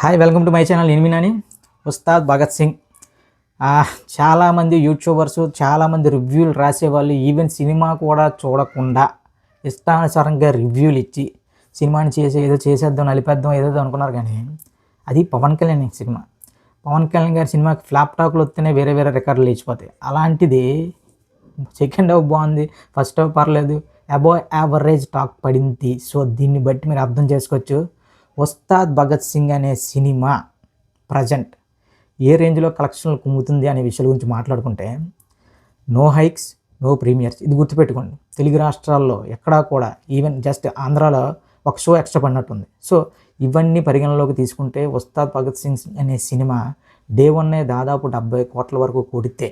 Hi, welcome to my channel. నేను మీనాని. ఉస్తాద్ భగత్ సింగ్. చాలామంది YouTubers, చాలామంది రివ్యూలు రాసేవాళ్ళు ఈవెన్ సినిమా కూడా చూడకుండా ఇష్టానుసారంగా రివ్యూలు ఇచ్చి సినిమాని ఏదో చేసేద్దాం, నలిపేద్దాం, ఏదో అనుకున్నారు. కానీ అది పవన్ కళ్యాణ్ సినిమా. పవన్ కళ్యాణ్ గారి సినిమాకి ఫ్లాప్ టాక్లు వస్తేనే వేరే వేరే రికార్డులు లేచిపోతాయి. అలాంటిది సెకండ్ హాఫ్ బాగుంది, ఫస్ట్ హాఫ్ పర్లేదు, అబోవ్ యావరేజ్ టాక్ పడింది. సో దీన్ని బట్టి మీరు అర్థం చేసుకోవచ్చు ఉస్తాద్ భగత్ సింగ్ అనే సినిమా ప్రజెంట్ ఏ రేంజ్లో కలెక్షన్లు కుమ్ముతుంది అనే విషయాల గురించి మాట్లాడుకుంటే, నో హైక్స్, నో ప్రీమియర్స్. ఇది గుర్తుపెట్టుకోండి. తెలుగు రాష్ట్రాల్లో ఎక్కడా కూడా, ఈవెన్ జస్ట్ ఆంధ్రాలో ఒక షో ఎక్స్ట్రా పడినట్టుంది. సో ఇవన్నీ పరిగణనలోకి తీసుకుంటే ఉస్తాద్ భగత్ సింగ్ అనే సినిమా డే 1 దాదాపు 70 కోట్ల వరకు కొడితే,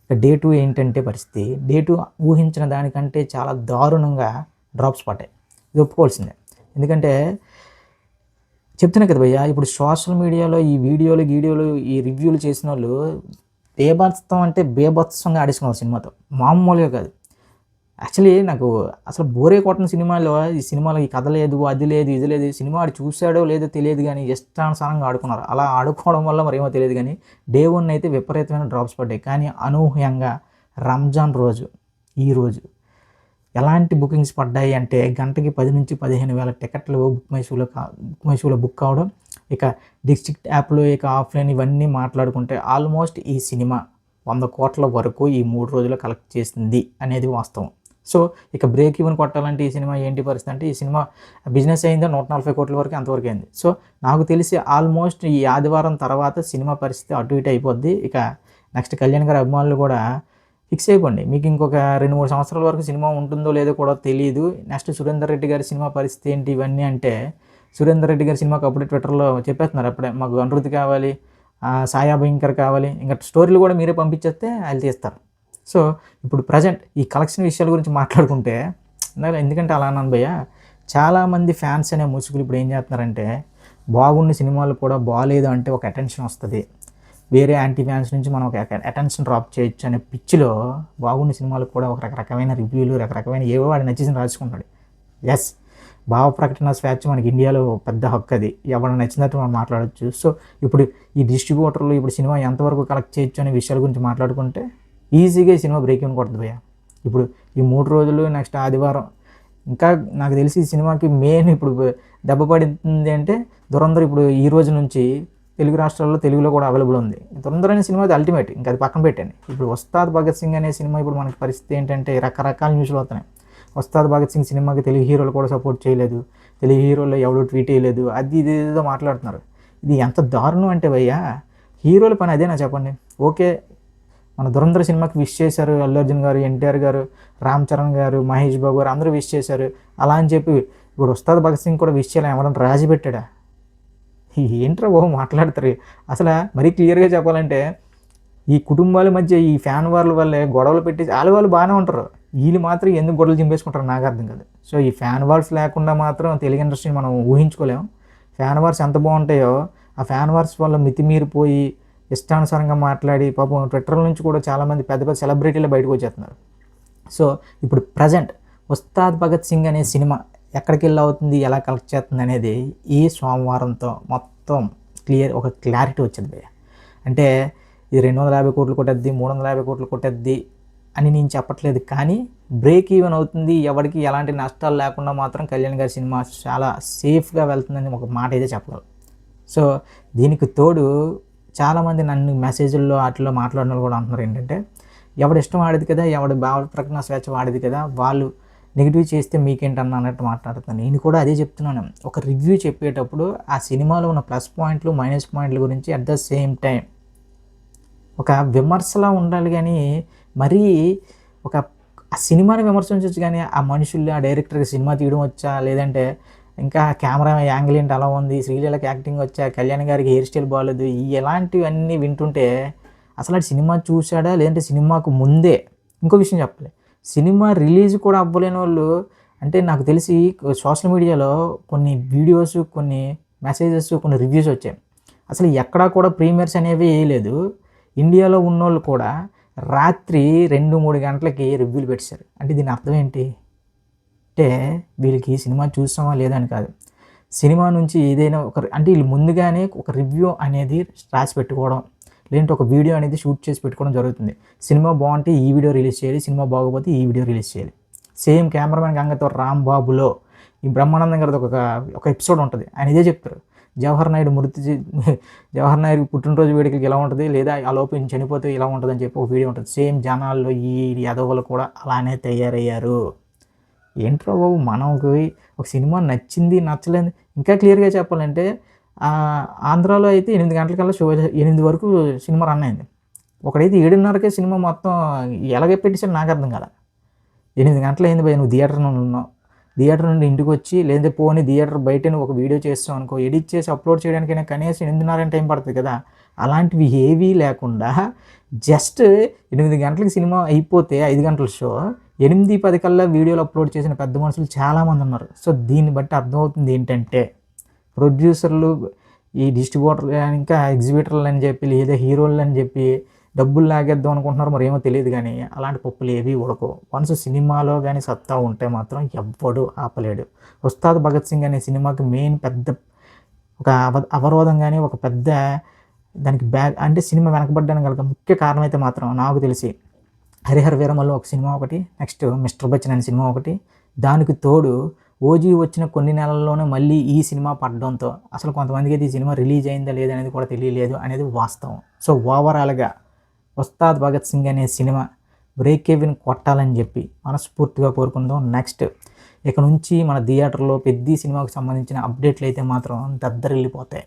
ఇక డే 2 ఏంటంటే పరిస్థితి, డే 2 ఊహించిన దానికంటే చాలా దారుణంగా డ్రాప్స్ పడ్డాయి. ఇది ఒప్పుకోవాల్సిందే. ఎందుకంటే చెప్తున్నా కదా భయ్య, ఇప్పుడు సోషల్ మీడియాలో ఈ వీడియోలు ఈ రివ్యూలు చేసిన వాళ్ళు బేభత్సం అంటే బేభత్సంగా ఆడేసుకున్నారు సినిమాతో, మామూలుగా కాదు. యాక్చువల్లీ నాకు అసలు బోరే కొట్టిన సినిమాలో, ఈ సినిమాలో ఈ కథ లేదు, అది లేదు, ఇది లేదు, సినిమా ఆడు చూశాడో లేదో తెలియదు కానీ ఇష్టానుసారంగా ఆడుకున్నారు. అలా ఆడుకోవడం వల్ల మరి ఏమో తెలియదు కానీ డే 1 అయితే విపరీతమైన డ్రాప్స్ పడ్డాయి. కానీ అనూహ్యంగా రంజాన్ రోజు, ఈరోజు ఎలాంటి బుకింగ్స్ పడ్డాయి అంటే గంటకి 10 నుంచి 15,000 టికెట్లు బుక్ మై షోలో బుక్ కావడం. ఇక డిస్ట్రిక్ట్ యాప్లో, ఇక ఆఫ్లైన్ ఇవన్నీ మాట్లాడుకుంటే ఆల్మోస్ట్ ఈ సినిమా 100 కోట్ల వరకు ఈ 3 రోజుల్లో కలెక్ట్ చేసింది అనేది వాస్తవం. సో ఇక బ్రేక్ ఈవెన్ కొట్టాలంటే ఈ సినిమా ఏంటి పరిస్థితి అంటే, ఈ సినిమా బిజినెస్ అయిందో 140 కోట్ల వరకు అంతవరకు అయింది. సో నాకు తెలిసి ఆల్మోస్ట్ ఈ ఆదివారం తర్వాత సినిమా పరిస్థితి అటు ఇటు అయిపోద్ది. ఇక నెక్స్ట్ కళ్యాణ్ గారి అభిమానులు కూడా ఫిక్స్ అయిపోండి, మీకు ఇంకొక 2-3 సంవత్సరాల వరకు సినిమా ఉంటుందో లేదో కూడా తెలియదు. నెక్స్ట్ సురేందర్ రెడ్డి గారి సినిమా పరిస్థితి ఏంటి, ఇవన్నీ అంటే సురేందర్ రెడ్డి గారి సినిమాకి అప్పుడే ట్విట్టర్లో చెప్పేస్తున్నారు, అప్పుడే మాకు అనిరుద్ధ్ కావాలి, సాయా భయంకర్ కావాలి, ఇంకా స్టోరీలు కూడా మీరే పంపించేస్తే వాళ్ళు తీస్తారు. సో ఇప్పుడు ప్రజెంట్ ఈ కలెక్షన్ విషయాల గురించి మాట్లాడుకుంటే, ఎందుకంటే అలా అన్నాను భయ్య, చాలామంది ఫ్యాన్స్ అనే ముసుగులు ఇప్పుడు ఏం చేస్తున్నారంటే, బాగున్న సినిమాలు కూడా బాగాలేదు అంటే ఒక అటెన్షన్ వస్తుంది, వేరే యాంటీ ఫ్యాన్స్ నుంచి మనం ఒక అటెన్షన్ డ్రాప్ చేయొచ్చు అనే పిచ్చిలో బాగున్న సినిమాలకు కూడా ఒక రకరకమైన రివ్యూలు, రకరకమైన ఏవో వాడు నచ్చేసి రాసుకుంటాడు. ఎస్, భావ ప్రకటన స్వేచ్ఛ మనకి ఇండియాలో పెద్ద హక్కు, అది ఎవరు నచ్చినట్టు మనం మాట్లాడవచ్చు. సో ఇప్పుడు ఈ డిస్ట్రిబ్యూటర్లు ఇప్పుడు సినిమా ఎంతవరకు కలెక్ట్ చేయొచ్చు అనే విషయాల గురించి మాట్లాడుకుంటే ఈజీగా ఈ సినిమా బ్రేక్ ఈవెన్ కొడుతుంది భయ్య. ఇప్పుడు ఈ 3 రోజులు నెక్స్ట్ ఆదివారం, ఇంకా నాకు తెలిసి ఈ సినిమాకి మెయిన్ ఇప్పుడు దెబ్బ పడింది అంటే దురంధర్. ఇప్పుడు ఈ రోజు నుంచి తెలుగు రాష్ట్రాల్లో తెలుగులో కూడా అవైలబుల్ ఉంది. దురంధర్ అనే సినిమా అది అల్టిమేట్, ఇంకా అది పక్కన పెట్టండి. ఇప్పుడు ఉస్తాద్ భగత్ సింగ్ అనే సినిమా ఇప్పుడు మనకి పరిస్థితి ఏంటంటే రకరకాల న్యూస్లు వస్తున్నాయి. ఉస్తాద్ భగత్ సింగ్ సినిమాకి తెలుగు హీరోలు కూడా సపోర్ట్ చేయలేదు, తెలుగు హీరోలు ఎవడో ట్వీట్ చేయలేదు, అది ఇది ఏదో మాట్లాడుతున్నారు. ఇది ఎంత దారుణం అంటే భయ్యా, హీరోల పని అదేనా చెప్పండి. ఓకే, మన దురంధర్ సినిమాకి విష్ చేశారు అల్లు అర్జున్ గారు, ఎన్టీఆర్ గారు, రామ్ చరణ్ గారు, మహేష్ బాబు గారు అందరూ విష్ చేశారు. అలా అని చెప్పి ఇప్పుడు ఉస్తాద్ భగత్ సింగ్ కూడా విష్ చేయాలని ఎవరైనా రాజీ పెట్టాడా? ఏంట్రా బాబు మాట్లాడతారు. అసలు మరీ క్లియర్గా చెప్పాలంటే ఈ కుటుంబాల మధ్య ఈ ఫ్యాన్ వార్ల వల్లే గొడవలు పెట్టి వాళ్ళు బాగానే ఉంటారు, వీళ్ళు మాత్రం ఎందుకు గొడవలు చింపేసుకుంటారు నాకు అర్థం కాదు. సో ఈ ఫ్యాన్ వార్స్ లేకుండా మాత్రం తెలుగు ఇండస్ట్రీని మనం ఊహించుకోలేము. ఫ్యాన్ వార్స్ ఎంత బాగుంటాయో, ఆ ఫ్యాన్ వార్స్ వల్ల మితిమీరిపోయి ఇష్టానుసారంగా మాట్లాడి పాపం ట్విట్టర్ నుంచి కూడా చాలామంది పెద్ద పెద్ద సెలబ్రిటీలు బయటకు వచ్చేస్తున్నారు. సో ఇప్పుడు ప్రజెంట్ ఉస్తాద్ భగత్ సింగ్ అనే సినిమా ఎక్కడికి వెళ్ళి అవుతుంది, ఎలా కలెక్ట్ చేస్తుంది అనేది ఈ సోమవారంతో మొత్తం ఒక క్లారిటీ వచ్చింది భయ్య. అంటే ఇది 250 కోట్లు కొట్టద్ది, 350 కోట్లు కొట్టద్ది అని నేను చెప్పట్లేదు, కానీ బ్రేక్ ఈవెన్ అవుతుంది, ఎవరికి ఎలాంటి నష్టాలు లేకుండా మాత్రం కళ్యాణ్ గారి సినిమా చాలా సేఫ్గా వెళ్తుందని ఒక మాట అయితే చెప్పగలరు. సో దీనికి తోడు చాలామంది నన్ను మెసేజ్ల్లో వాటిలో మాట్లాడిన కూడా అంటున్నారు ఏంటంటే, ఎవడి ఇష్టం ఆడేది కదా, ఎవడి భావ ప్రకటన స్వేచ్ఛ వాడేది కదా, వాళ్ళు నెగిటివ్ చేస్తే మీకేంటన్నా అన్నట్టు మాట్లాడుతాను. నేను కూడా అదే చెప్తున్నాను. ఒక రివ్యూ చెప్పేటప్పుడు ఆ సినిమాలో ఉన్న ప్లస్ పాయింట్లు, మైనస్ పాయింట్ల గురించి అట్ ద సేమ్ టైం ఒక విమర్శలా ఉండాలి. కానీ మరీ ఒక ఆ సినిమాని విమర్శించవచ్చు, కానీ ఆ మనుషుల్ని, ఆ డైరెక్టర్కి సినిమా తీయడం వచ్చా, లేదంటే ఇంకా కెమెరా యాంగిల్ ఏంటి అలా ఉంది, శ్రీలీలకి యాక్టింగ్ వచ్చా, కళ్యాణ్ గారికి హెయిర్ స్టైల్ బాగాలేదు, ఇలాంటివన్నీ వింటుంటే అసలు ఆ సినిమా చూశాడా లేదంటే సినిమాకు ముందే. ఇంకో విషయం చెప్పాలి, సినిమా రిలీజ్ కూడా అవ్వలేని వాళ్ళు, అంటే నాకు తెలిసి సోషల్ మీడియాలో కొన్ని వీడియోస్, కొన్ని మెసేజెస్, కొన్ని రివ్యూస్ వచ్చాయి. అసలు ఎక్కడా కూడా ప్రీమియర్స్ అనేవి వేయలేదు. ఇండియాలో ఉన్నోళ్ళు కూడా రాత్రి 2-3 గంటలకి రివ్యూలు పెట్టారు. అంటే దీని అర్థం ఏంటి అంటే వీళ్ళకి సినిమా చూసామా లేదా అని కాదు, సినిమా నుంచి ఏదైనా అంటే వీళ్ళు ముందుగానే ఒక రివ్యూ అనేది రాసి పెట్టుకోవడం, లేదంటే ఒక వీడియో అనేది షూట్ చేసి పెట్టుకోవడం జరుగుతుంది. సినిమా బాగుంటే ఈ వీడియో రిలీజ్ చేయాలి, సినిమా బాగోకపోతే ఈ వీడియో రిలీజ్ చేయాలి. సేమ్ కెమెరామెన్ గంగతో రాంబాబులో ఈ బ్రహ్మానందం గారిది ఒక ఎపిసోడ్ ఉంటుంది. ఆయన ఇదే చెప్తారు, జవహర్ నాయుడు పుట్టినరోజు వేడుకలకి ఎలా ఉంటుంది, లేదా ఆ లోపు చనిపోతే ఇలా ఉంటుంది అని చెప్పి ఒక వీడియో ఉంటుంది. సేమ్ జనాల్లో ఈ యాదవులు కూడా అలానే తయారయ్యారు. ఏంట్రా బాబు, మనకి ఒక సినిమా నచ్చింది నచ్చలేదు, ఇంకా క్లియర్గా చెప్పాలంటే ఆంధ్రాలో అయితే 8 గంటలకల్లా 8 వరకు సినిమా రన్ అయింది. ఒకడైతే 7:30కే సినిమా మొత్తం ఎలాగే పెట్టేసాడు నాకు అర్థం కాల. 8 గంటలు అయింది భయ్య, నువ్వు థియేటర్ ఉన్నావు, థియేటర్ నుండి ఇంటికి వచ్చి లేదంటే పోనీ థియేటర్ బయట ఒక వీడియో చేస్తావు అనుకో, ఎడిట్ చేసి అప్లోడ్ చేయడానికైనా కనీసం 8:30 టైం పడుతుంది కదా. అలాంటివి ఏవీ లేకుండా జస్ట్ 8 గంటలకి సినిమా అయిపోతే 5 గంటల షో 8:10 కల్లా వీడియోలు అప్లోడ్ చేసిన పెద్ద మనుషులు చాలామంది ఉన్నారు. సో దీన్ని బట్టి అర్థమవుతుంది ఏంటంటే, ప్రొడ్యూసర్లు, ఈ డిస్ట్రిబ్యూటర్లు, ఇంకా ఎగ్జిబిటర్లు అని చెప్పి లేదా హీరోలు అని చెప్పి డబ్బులు లాగేద్దాం అనుకుంటున్నారు, మరి ఏమో తెలియదు. కానీ అలాంటి పప్పులు ఏవి ఉడకవు. వన్స్ సినిమాలో కానీ సత్తా ఉంటే మాత్రం ఎవ్వడు ఆపలేడు. ఉస్తాద్ భగత్ సింగ్ అనే సినిమాకి మెయిన్ పెద్ద ఒక అవరోధం కానీ ఒక పెద్ద దానికి అంటే సినిమా వెనకబడ్డానికి గల ముఖ్య కారణం అయితే మాత్రం నాకు తెలిసి హరిహర వీరమల్లు ఒక సినిమా ఒకటి, నెక్స్ట్ మిస్టర్ బచ్చన్ అనే సినిమా ఒకటి, దానికి తోడు ఓజీ వచ్చిన కొన్ని నెలల్లోనే మళ్ళీ ఈ సినిమా పడడంతో అసలు కొంతమందికి అయితే ఈ సినిమా రిలీజ్ అయిందా లేదనేది కూడా తెలియలేదు అనేది వాస్తవం. సో ఓవరాల్గా ఉస్తాద్ భగత్ సింగ్ అనే సినిమా బ్రేక్ ఈవెన్ కొట్టాలని చెప్పి మనస్ఫూర్తిగా కోరుకుందాం. నెక్స్ట్ ఇక నుంచి మన థియేటర్లో పెద్ద సినిమాకు సంబంధించిన అప్డేట్లు అయితే మాత్రం దద్దరిల్లిపోతాయి.